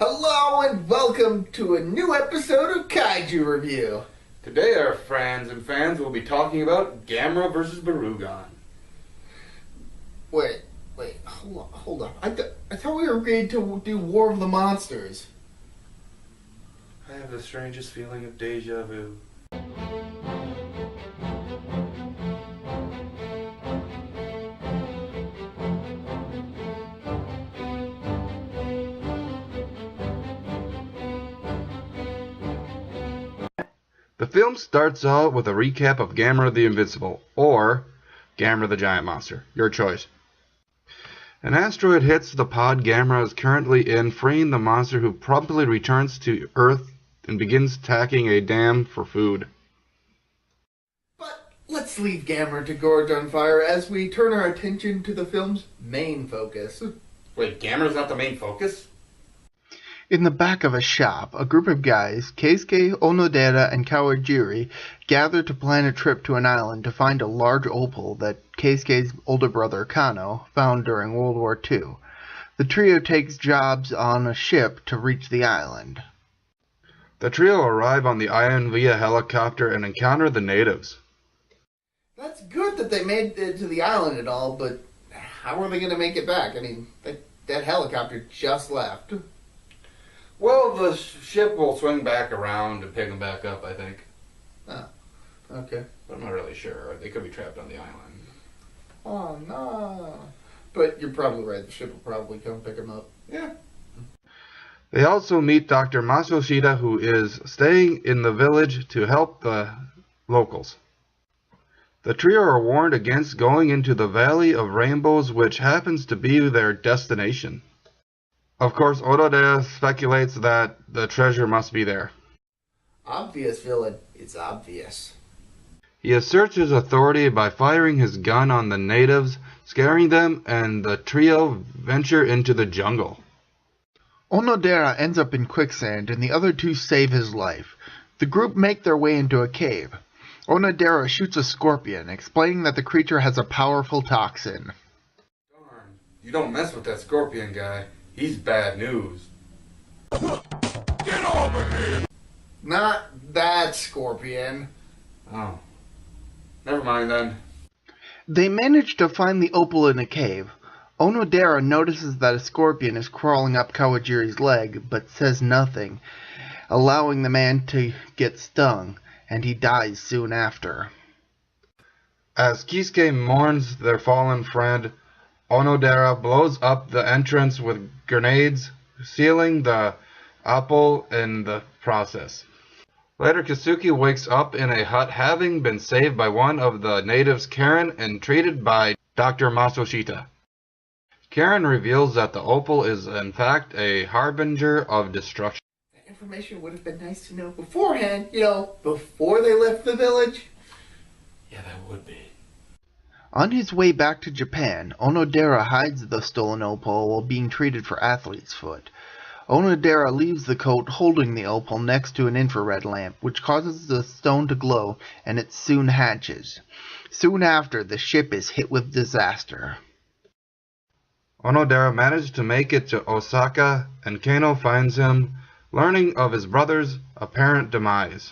Hello and welcome to a new episode of Kaiju Review. Today our friends and fans will be talking about Gamera vs. Barugon. Wait, hold on. I thought we agreed to do War of the Monsters. I have the strangest feeling of deja vu. The film starts out with a recap of Gamera the Invincible, or Gamera the Giant Monster. Your choice. An asteroid hits the pod Gamera is currently in, freeing the monster, who promptly returns to Earth and begins attacking a dam for food. But let's leave Gamera to gorge on fire as we turn our attention to the film's main focus. Wait, Gamera's not the main focus? In the back of a shop, a group of guys, Keisuke, Onodera, and Kawajiri, gather to plan a trip to an island to find a large opal that Keisuke's older brother, Kano, found during World War II. The trio takes jobs on a ship to reach the island. The trio arrive on the island via helicopter and encounter the natives. That's good that they made it to the island and all, but how are they going to make it back? I mean, that helicopter just left. Well, the ship will swing back around and pick them back up, I think. Oh, okay. But I'm not really sure. They could be trapped on the island. Oh, no. But you're probably right. The ship will probably come pick them up. Yeah. They also meet Dr. Matsushita, who is staying in the village to help the locals. The trio are warned against going into the Valley of Rainbows, which happens to be their destination. Of course, Onodera speculates that the treasure must be there. Obvious, villain. It's obvious. He asserts his authority by firing his gun on the natives, scaring them, and the trio venture into the jungle. Onodera ends up in quicksand, and the other two save his life. The group make their way into a cave. Onodera shoots a scorpion, explaining that the creature has a powerful toxin. Darn, you don't mess with that scorpion guy. He's bad news. Get over here! Not that scorpion. Oh. Never mind then. They manage to find the opal in a cave. Onodera notices that a scorpion is crawling up Kawajiri's leg, but says nothing, allowing the man to get stung, and he dies soon after. As Keisuke mourns their fallen friend, Onodera blows up the entrance with grenades, sealing the opal in the process. Later, Keisuke wakes up in a hut, having been saved by one of the natives, Karen, and treated by Dr. Matsushita. Karen reveals that the opal is in fact a harbinger of destruction. That information would have been nice to know beforehand, before they left the village. Yeah, that would be. On his way back to Japan, Onodera hides the stolen opal while being treated for athlete's foot. Onodera leaves the coat holding the opal next to an infrared lamp, which causes the stone to glow, and it soon hatches. Soon after, the ship is hit with disaster. Onodera managed to make it to Osaka, and Kano finds him, learning of his brother's apparent demise.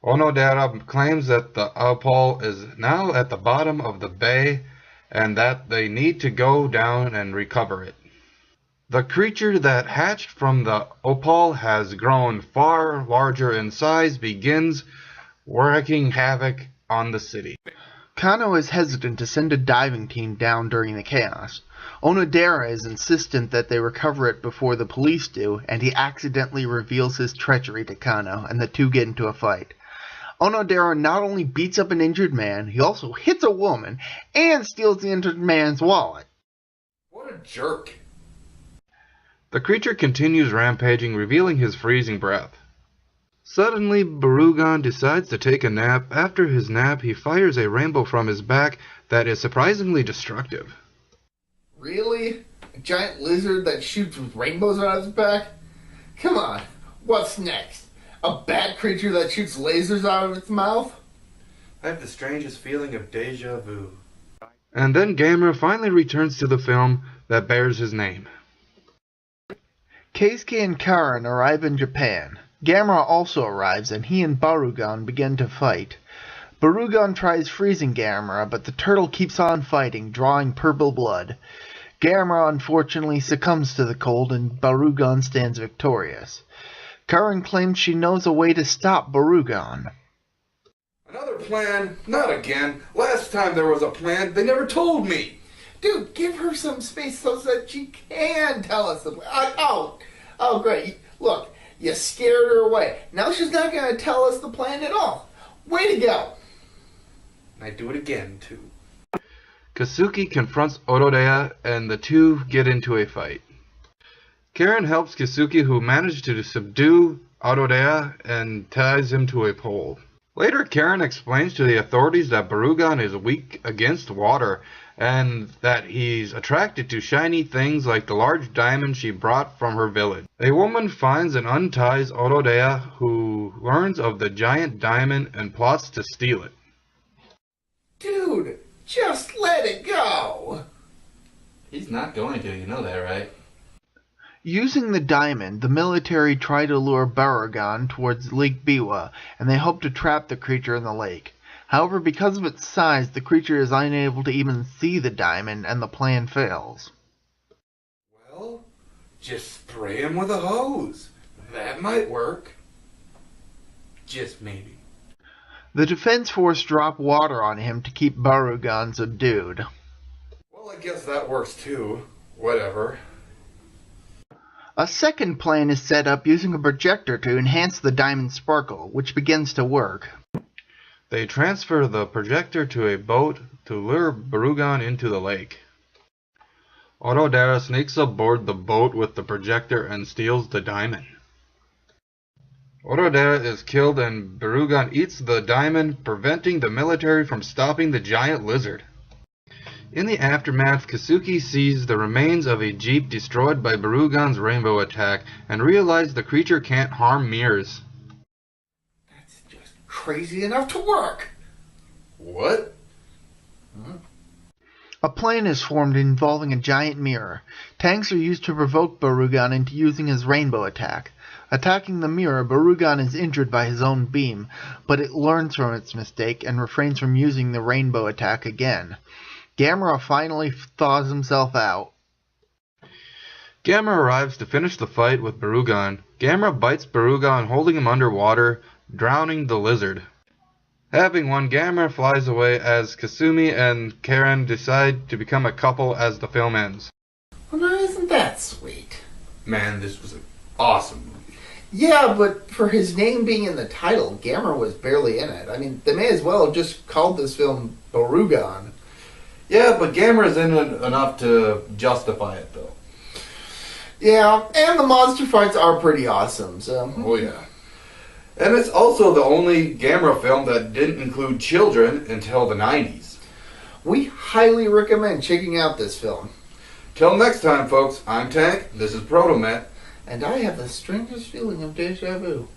Onodera claims that the opal is now at the bottom of the bay, and that they need to go down and recover it. The creature that hatched from the opal has grown far larger in size, begins wreaking havoc on the city. Kano is hesitant to send a diving team down during the chaos. Onodera is insistent that they recover it before the police do, and he accidentally reveals his treachery to Kano, and the two get into a fight. Onodera not only beats up an injured man, he also hits a woman, and steals the injured man's wallet. What a jerk. The creature continues rampaging, revealing his freezing breath. Suddenly, Barugon decides to take a nap. After his nap, he fires a rainbow from his back that is surprisingly destructive. Really? A giant lizard that shoots with rainbows out of its back? Come on, what's next? A bat creature that shoots lasers out of its mouth? I have the strangest feeling of deja vu. And then Gamera finally returns to the film that bears his name. Keisuke and Karen arrive in Japan. Gamera also arrives, and he and Barugon begin to fight. Barugon tries freezing Gamera, but the turtle keeps on fighting, drawing purple blood. Gamera unfortunately succumbs to the cold, and Barugon stands victorious. Karen claims she knows a way to stop Barugon. Another plan? Not again. Last time there was a plan, they never told me. Dude, give her some space so that she can tell us the plan. Oh, great. Look, you scared her away. Now she's not going to tell us the plan at all. Way to go. I do it again, too. Kasuki confronts Orodea, and the two get into a fight. Karen helps Kasuki, who managed to subdue Orodea and ties him to a pole. Later, Karen explains to the authorities that Barugon is weak against water, and that he's attracted to shiny things like the large diamond she brought from her village. A woman finds and unties Orodea, who learns of the giant diamond and plots to steal it. Dude, just let it go. He's not going to, you know that, right? Using the diamond, the military try to lure Barugon towards Lake Biwa, and they hope to trap the creature in the lake. However, because of its size, the creature is unable to even see the diamond, and the plan fails. Well, just spray him with a hose. That might work. Just maybe. The defense force drop water on him to keep Barugon subdued. Well, I guess that works too. Whatever. A second plan is set up using a projector to enhance the diamond sparkle, which begins to work. They transfer the projector to a boat to lure Barugon into the lake. Orodea sneaks aboard the boat with the projector and steals the diamond. Orodea is killed and Barugon eats the diamond, preventing the military from stopping the giant lizard. In the aftermath, Kasuki sees the remains of a jeep destroyed by Barugon's rainbow attack and realizes the creature can't harm mirrors. That's just crazy enough to work. What? A plan is formed involving a giant mirror. Tanks are used to provoke Barugon into using his rainbow attack. Attacking the mirror, Barugon is injured by his own beam, but it learns from its mistake and refrains from using the rainbow attack again. Gamera finally thaws himself out. Gamera arrives to finish the fight with Barugon. Gamera bites Barugon, holding him underwater, drowning the lizard. Having won, Gamera flies away as Kasumi and Karen decide to become a couple as the film ends. Well, now isn't that sweet? Man, this was an awesome movie. Yeah, but for his name being in the title, Gamera was barely in it. I mean, they may as well have just called this film Barugon. Yeah, but Gamera's in it enough to justify it, though. Yeah, and the monster fights are pretty awesome, so... Oh, yeah. And it's also the only Gamera film that didn't include children until the 90s. We highly recommend checking out this film. Till next time, folks, I'm Tank, this is Protomet. And I have the strangest feeling of deja vu.